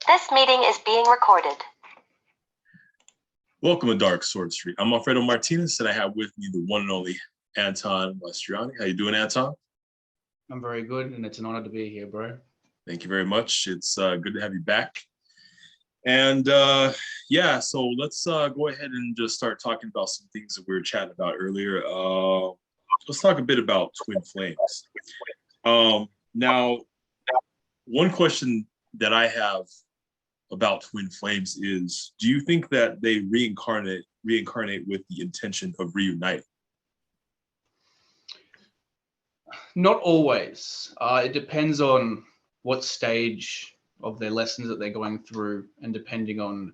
This meeting is being recorded. Welcome to Dark Sorcery. I'm Alfredo Martinez, and I have with me the one and only Anton Mastroianni. How you doing, Anton? I'm very good, and it's an honor to be here, bro. Thank you very much. It's good to have you back. And yeah, so let's go ahead and just start talking about some things that we were chatting about earlier. Let's talk a bit about twin flames. Now, one question that I have about twin flames is, do you think that they reincarnate with the intention of reuniting? Not always. It depends on what stage of their lessons that they're going through, and depending on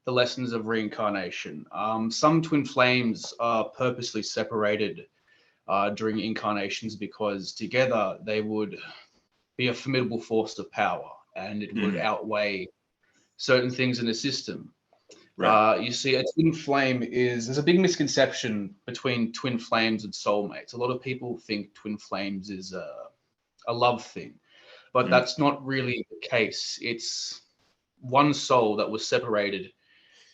the lessons of reincarnation. Some twin flames are purposely separated during incarnations because together they would be a formidable force of power, and it would outweigh certain things in the system. Right. You see, a twin flame there's a big misconception between twin flames and soulmates. A lot of people think twin flames is a love thing, but that's not really the case. It's one soul that was separated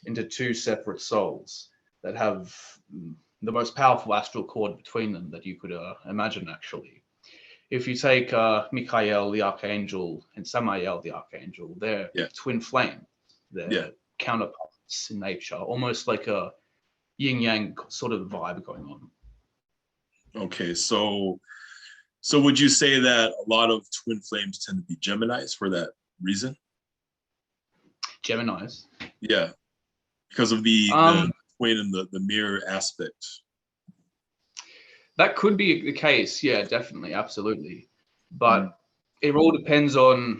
into two separate souls that have the most powerful astral cord between them that you could imagine, actually. If you take Michael, the Archangel, and Samael, the Archangel, they're twin flames. They're counterparts in nature, almost like a yin-yang sort of vibe going on. Okay, so would you say that a lot of twin flames tend to be Geminis for that reason? Geminis? Yeah, because of the twin and the mirror aspect. That could be the case, yeah, definitely, absolutely. But it all depends on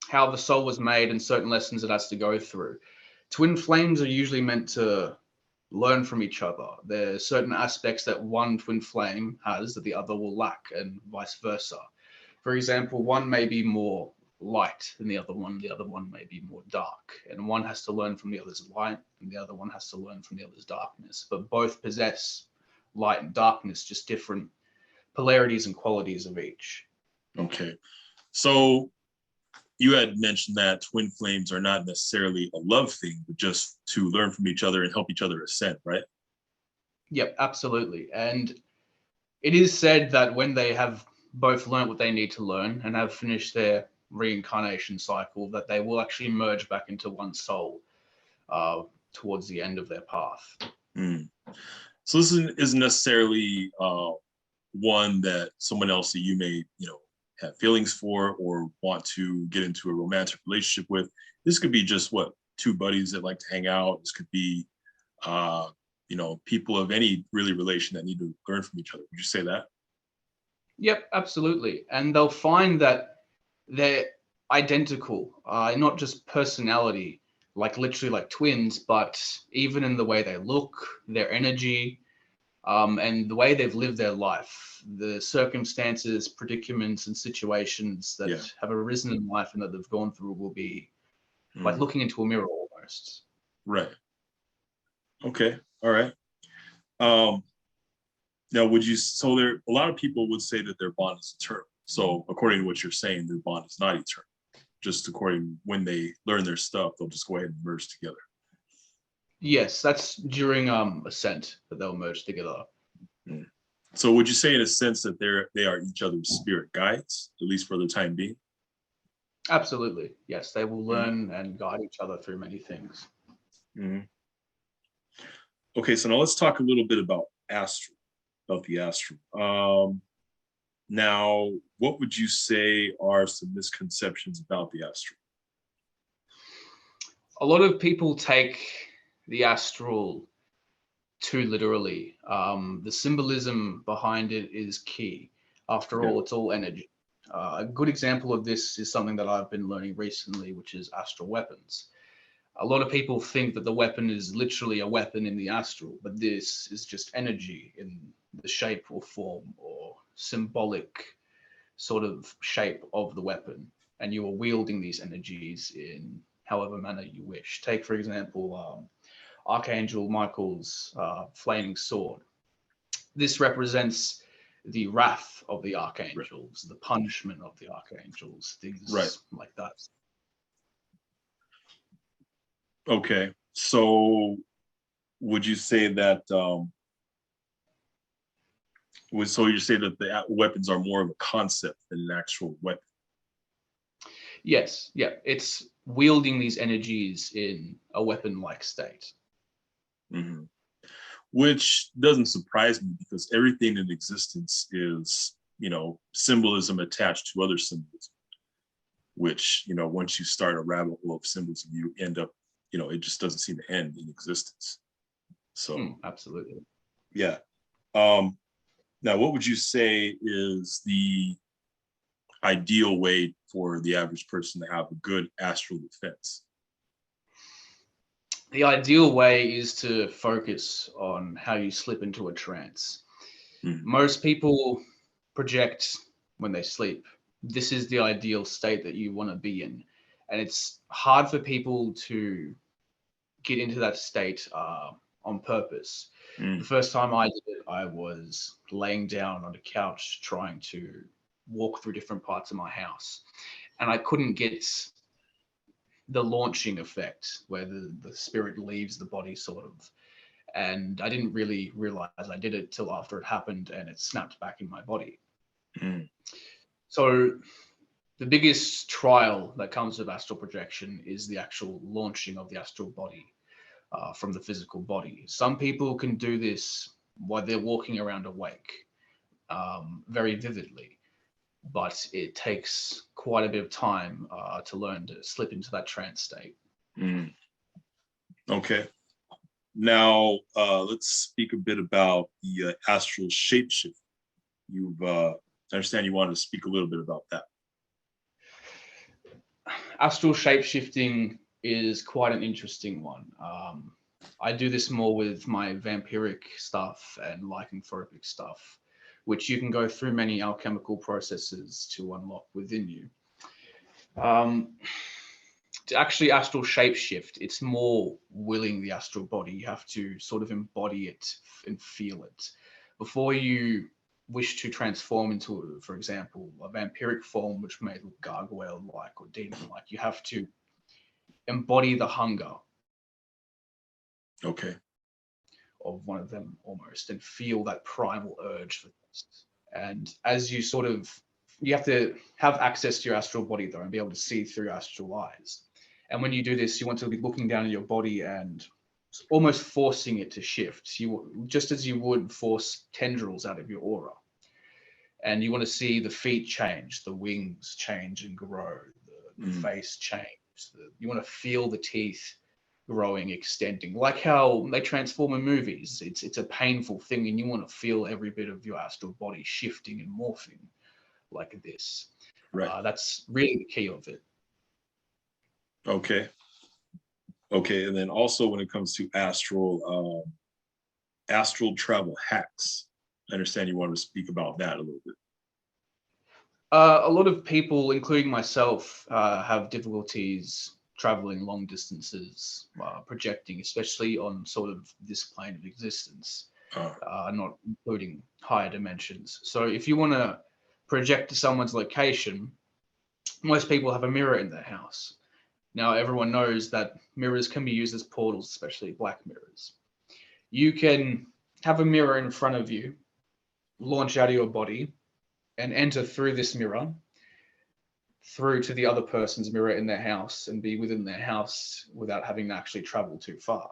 how the soul was made and certain lessons it has to go through. Twin flames are usually meant to learn from each other. There's certain aspects that one twin flame has that the other will lack, and vice versa. For example, one may be more light than the other one may be more dark, and one has to learn from the other's light, and the other one has to learn from the other's darkness. But both possess light and darkness, just different polarities and qualities of each. Okay, so you had mentioned that twin flames are not necessarily a love thing, but just to learn from each other and help each other ascend, right? Yep, absolutely. And it is said that when they have both learned what they need to learn and have finished their reincarnation cycle, that they will actually merge back into one soul towards the end of their path. So this isn't necessarily one that someone else that you may, have feelings for or want to get into a romantic relationship with. This could be just two buddies that like to hang out. This could be, people of any really relation that need to learn from each other. Would you say that? Yep, absolutely. And they'll find that they're identical, not just personality, like literally like twins, but even in the way they look, their energy, and the way they've lived their life, the circumstances, predicaments, and situations that have arisen in life and that they've gone through will be like looking into a mirror almost. Right. Okay. All right. Now, a lot of people would say that their bond is eternal. So according to what you're saying, their bond is not eternal. Just according when they learn their stuff, they'll just go ahead and merge together. Yes, that's during ascent that they'll merge together. So would you say in a sense that they are each other's spirit guides, at least for the time being? Absolutely. Yes, they will learn and guide each other through many things. Okay, so now let's talk a little bit about the astral. Now, what would you say are some misconceptions about the astral? A lot of people take the astral too literally. The symbolism behind it is key. After all, it's all energy. A good example of this is something that I've been learning recently, which is astral weapons. A lot of people think that the weapon is literally a weapon in the astral, but this is just energy in the shape or form or symbolic sort of shape of the weapon. And you are wielding these energies in however manner you wish. Take, for example, Archangel Michael's flaming sword. This represents the wrath of the archangels, the punishment of the archangels, things like that. Okay. So would you say that so you say that the weapons are more of a concept than an actual weapon? Yes, yeah, it's wielding these energies in a weapon-like state. Hmm. Which doesn't surprise me because everything in existence is, symbolism attached to other symbolism, which, once you start a rabbit hole of symbolism, you end up, it just doesn't seem to end in existence. So, Absolutely. yeah. Now, what would you say is the ideal way for the average person to have a good astral defense? The ideal way is to focus on how you slip into a trance. Mhm. Most people project when they sleep. This is the ideal state that you want to be in. And it's hard for people to get into that state on purpose. The first time I did it, I was laying down on a couch trying to walk through different parts of my house. And I couldn't get the launching effect where the spirit leaves the body, sort of. And I didn't really realize I did it till after it happened and it snapped back in my body. Mm. So the biggest trial that comes with astral projection is the actual launching of the astral body from the physical body. Some people can do this while they're walking around awake very vividly, but it takes quite a bit of time to learn to slip into that trance state. Mm. Okay. Now, let's speak a bit about the astral shapeshift. I understand you wanted to speak a little bit about that. Astral shapeshifting is quite an interesting one. I do this more with my vampiric stuff and lycanthropic stuff, which you can go through many alchemical processes to unlock within you. To actually astral shapeshift, it's more willing the astral body. You have to sort of embody it and feel it. Before you wish to transform into, for example, a vampiric form, which may look gargoyle-like or demon-like, you have to embody the hunger Okay. of one of them almost and feel that primal urge for this. And as you sort of, you have to have access to your astral body though and be able to see through astral eyes. And when you do this, you want to be looking down at your body and almost forcing it to shift. You just as you would force tendrils out of your aura. And you want to see the feet change, the wings change and grow, the face change. You want to feel the teeth growing, extending, like how they transform in movies. It's a painful thing, and you want to feel every bit of your astral body shifting and morphing like this. Right. That's really the key of it. Okay. Okay. And then also when it comes to astral travel hacks, I understand you want to speak about that a little bit. A lot of people, including myself, have difficulties traveling long distances, projecting, especially on sort of this plane of existence, not including higher dimensions. So if you want to project to someone's location, most people have a mirror in their house. Now, everyone knows that mirrors can be used as portals, especially black mirrors. You can have a mirror in front of you, launch out of your body, and enter through this mirror through to the other person's mirror in their house and be within their house without having to actually travel too far.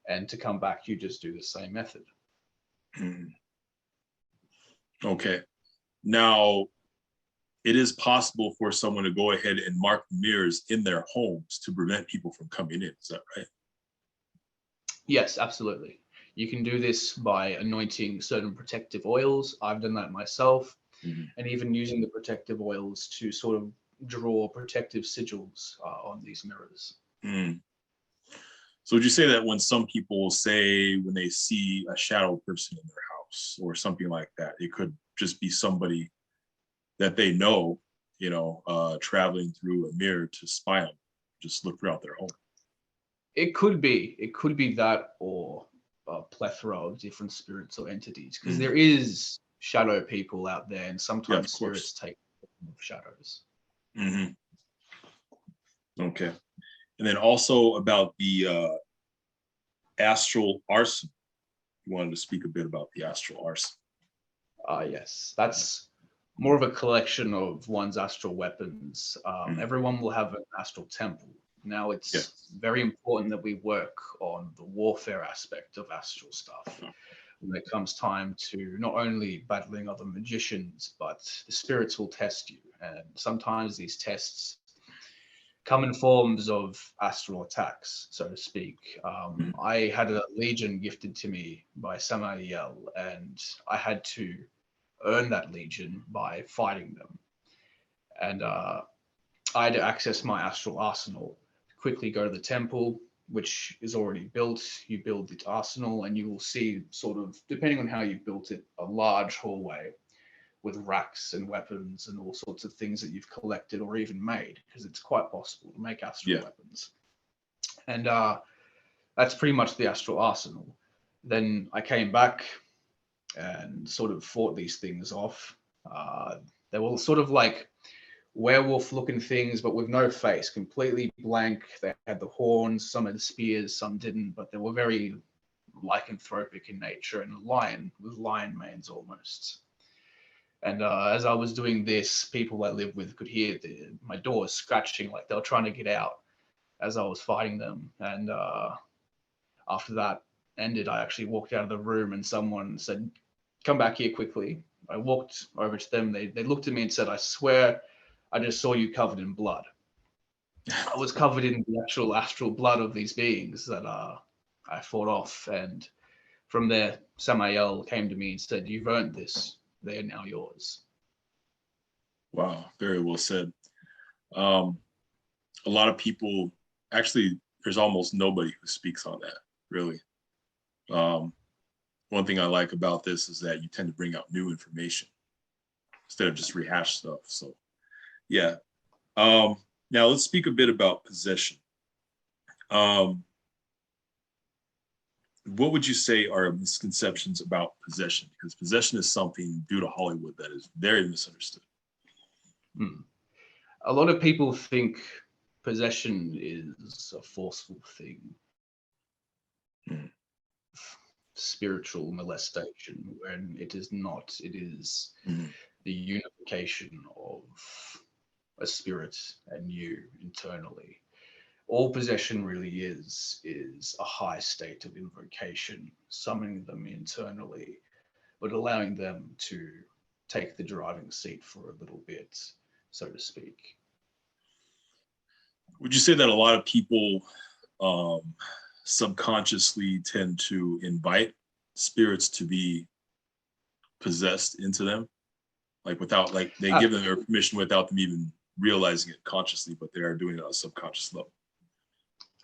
And to come back, you just do the same method. Okay. Now, it is possible for someone to go ahead and mark mirrors in their homes to prevent people from coming in. Is that right? Yes, absolutely. You can do this by anointing certain protective oils. I've done that myself. And even using the protective oils to sort of draw protective sigils on these mirrors. So would you say that when some people say when they see a shadow person in their house or something like that, it could just be somebody that they know, traveling through a mirror to spy on them, just look throughout their home? It could be that, or a plethora of different spirits or entities, because there is shadow people out there, and sometimes spirits take shadows. Okay. And then also about the astral arsenal. You wanted to speak a bit about the astral arsenal. Yes, that's more of a collection of one's astral weapons. Everyone will have an astral temple. Now, it's very important that we work on the warfare aspect of astral stuff when it comes time to not only battling other magicians, but the spirits will test you. And sometimes these tests come in forms of astral attacks, so to speak. I had a legion gifted to me by Samael, and I had to earn that legion by fighting them. And I had to access my astral arsenal, quickly go to the temple, which is already built. You build the arsenal and you will see, sort of, depending on how you built it, a large hallway with racks and weapons and all sorts of things that you've collected or even made, because it's quite possible to make astral weapons. And that's pretty much the astral arsenal. Then I came back and sort of fought these things off. They were sort of like werewolf looking things, but with no face, completely blank. They had the horns, some had the spears, some didn't, but they were very lycanthropic in nature, and a lion with lion manes almost. And as I was doing this, people I lived with could hear my doors scratching like they were trying to get out as I was fighting them. And after that ended, I actually walked out of the room and someone said, "Come back here quickly." I walked over to them. They looked at me and said, "I swear I just saw you covered in blood." I was covered in the actual astral blood of these beings that I fought off. And from there, Samael came to me and said, "You've earned this. They are now yours." Wow, very well said. A lot of people, actually, there's almost nobody who speaks on that, really. One thing I like about this is that you tend to bring out new information instead of just rehash stuff. So, yeah. Now let's speak a bit about possession. What would you say are misconceptions about possession? Because possession is something due to Hollywood that is very misunderstood. A lot of people think possession is a forceful thing. Spiritual molestation, when it is not. It is the unification of a spirit and you internally. All possession really is a high state of invocation, summoning them internally, but allowing them to take the driving seat for a little bit, so to speak. Would you say that a lot of people subconsciously tend to invite spirits to be possessed into them, like without, like they give them their permission without them even realizing it consciously, but they are doing it on a subconscious level?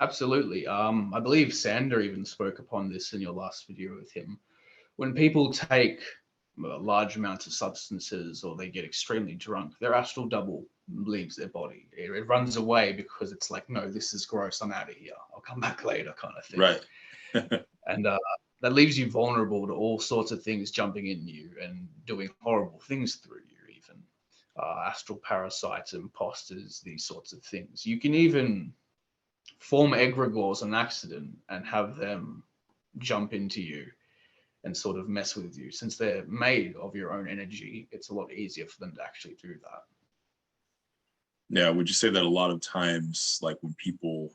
Absolutely. I believe Sander even spoke upon this in your last video with him. When people take large amounts of substances or they get extremely drunk, their astral double leaves their body. It runs away because it's like, no, this is gross. I'm out of here. I'll come back later, kind of thing. Right. And that leaves you vulnerable to all sorts of things jumping in you and doing horrible things through you, even astral parasites, imposters, these sorts of things. You can even form egregores on accident and have them jump into you and sort of mess with you. Since they're made of your own energy, it's a lot easier for them to actually do that. Yeah, would you say that a lot of times, like when people,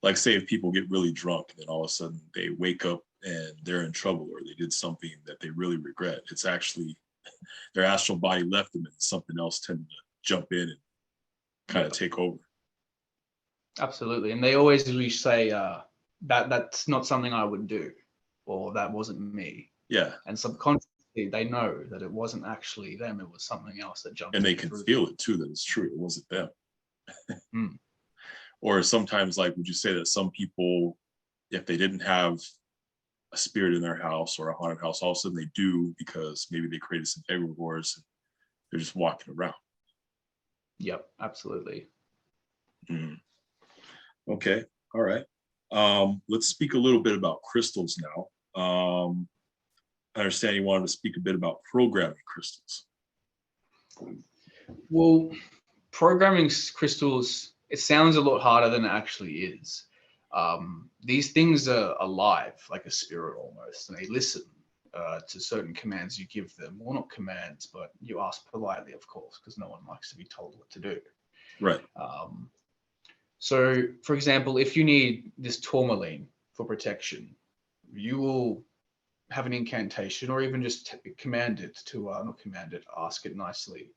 like say if people get really drunk and then all of a sudden they wake up and they're in trouble or they did something that they really regret, it's actually their astral body left them and something else tended to jump in and kind of take over? Absolutely. And they always usually say that's not something I would do, or that wasn't me. Yeah. And subconsciously they know that it wasn't actually them, it was something else that jumped in. And they can feel it too, that it's true, it wasn't them. Or sometimes, like, would you say that some people, if they didn't have a spirit in their house or a haunted house, all of a sudden they do because maybe they created some egregores and they're just walking around? Yep, absolutely. Okay, all right. Let's speak a little bit about crystals now. I understand you wanted to speak a bit about programming crystals. Well, programming crystals it sounds a lot harder than it actually is. These things are alive, like a spirit almost, and they listen to certain commands you give them. Well, not commands, but you ask politely, of course, because no one likes to be told what to do. Right. So, for example, if you need this tourmaline for protection, you will have an incantation or even just command it to, not command it, ask it nicely.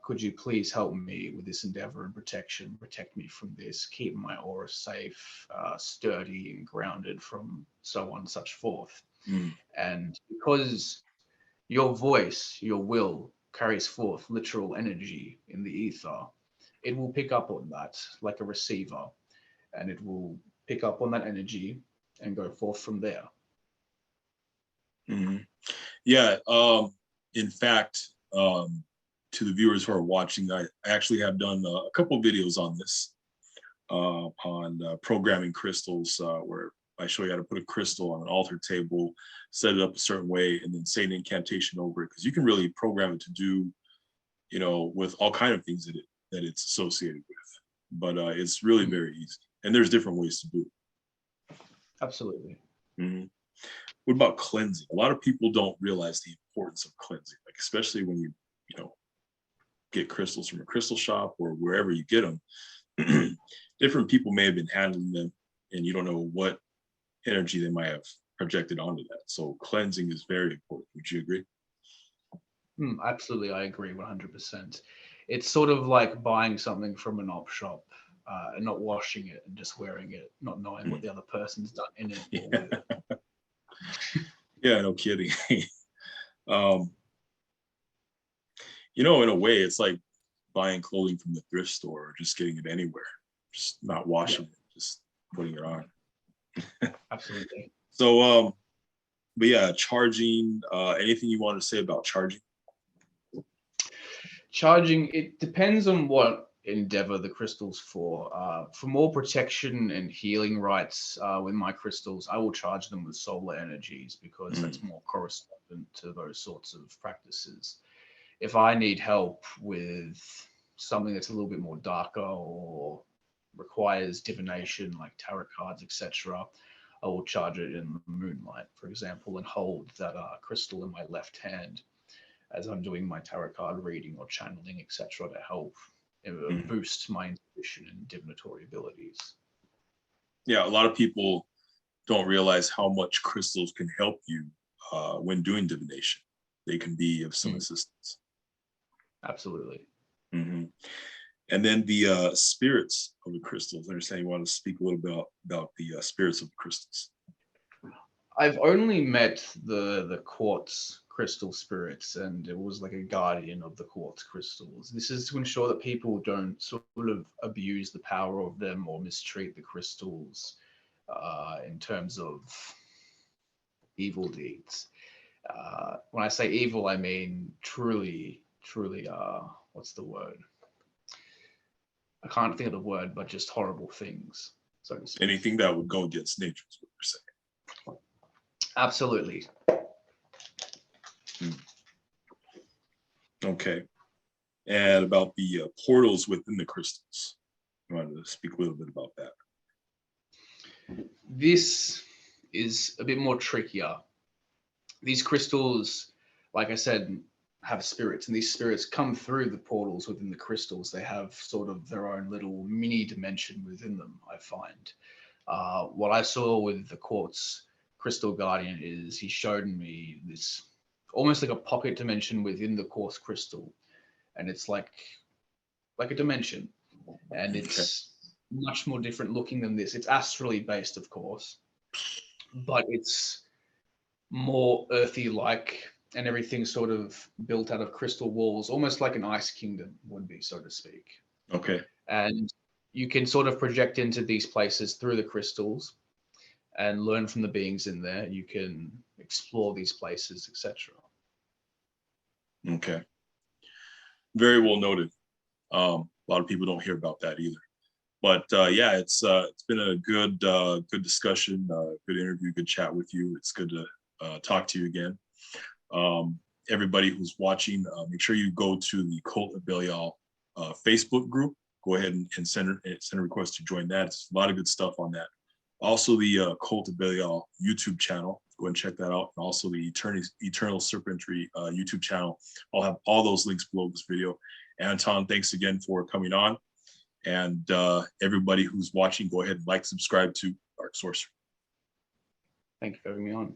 Could you please help me with this endeavor and protection? Protect me from this, keep my aura safe, sturdy and grounded from so on and such forth. And because your voice, your will, carries forth literal energy in the ether, it will pick up on that like a receiver, and it will pick up on that energy and go forth from there. Yeah. In fact, to the viewers who are watching, I actually have done a couple of videos on this, on programming crystals, where I show you how to put a crystal on an altar table, set it up a certain way, and then say an incantation over it. Because you can really program it to do, you know, with all kind of things that it's associated with. But it's really very easy, and there's different ways to do it. Absolutely. What about cleansing? A lot of people don't realize the importance of cleansing, like especially when you know, get crystals from a crystal shop or wherever you get them. Different people may have been handling them, and you don't know what energy they might have projected onto that. So cleansing is very important. Would you agree? Absolutely, I agree 100%. It's sort of like buying something from an op shop and not washing it and just wearing it, not knowing what the other person's done in it. Or with it. Yeah, no kidding. You know, in a way, it's like buying clothing from the thrift store or just getting it anywhere, just not washing it, just putting it on. Absolutely. So, but yeah, charging, anything you want to say about charging? Charging, it depends on what endeavor the crystal's for. For more protection and healing rights with my crystals, I will charge them with solar energies because that's more correspondent to those sorts of practices. If I need help with something that's a little bit more darker or requires divination like tarot cards, etc., I will charge it in the moonlight, for example, and hold that crystal in my left hand as I'm doing my tarot card reading or channeling, etc., to help boost my intuition and divinatory abilities. Yeah, a lot of people don't realize how much crystals can help you when doing divination. They can be of some assistance. Absolutely. And then the spirits of the crystals. I understand you want to speak a little bit about the spirits of the crystals. I've only met the quartz crystal spirits, and it was like a guardian of the quartz crystals. This is to ensure that people don't sort of abuse the power of them or mistreat the crystals in terms of evil deeds. When I say evil, I mean truly, what's the word? I can't think of the word, but just horrible things, so to speak. Anything that would go against nature is what you're saying. Absolutely. Okay. And about the portals within the crystals. I wanted to speak a little bit about that. This is a bit more trickier. These crystals, like I said, have spirits, and these spirits come through the portals within the crystals. They have sort of their own little mini dimension within them, I find. What I saw with the quartz crystal guardian is he showed me this almost like a pocket dimension within the quartz crystal, and it's like a dimension, and it's much more different looking than this. It's astrally based, of course, but it's more earthy like, and everything's sort of built out of crystal walls, almost like an ice kingdom would be, so to speak. Okay. And you can sort of project into these places through the crystals and learn from the beings in there. You can explore these places, etc. Okay. Very well noted. A lot of people don't hear about that either. But yeah, it's been a good discussion, good interview, good chat with you. It's good to talk to you again. Everybody who's watching, make sure you go to the Cult of Belial Facebook group. go ahead and send a request to join that. It's a lot of good stuff on that. Also, the Cult of Belial YouTube channel. Go and check that out. And also the Eternal Serpentry YouTube channel. I'll have all those links below this video. Anton, thanks again for coming on. And everybody who's watching, go ahead and like, subscribe to Dark Sorcery. Thank you for having me on.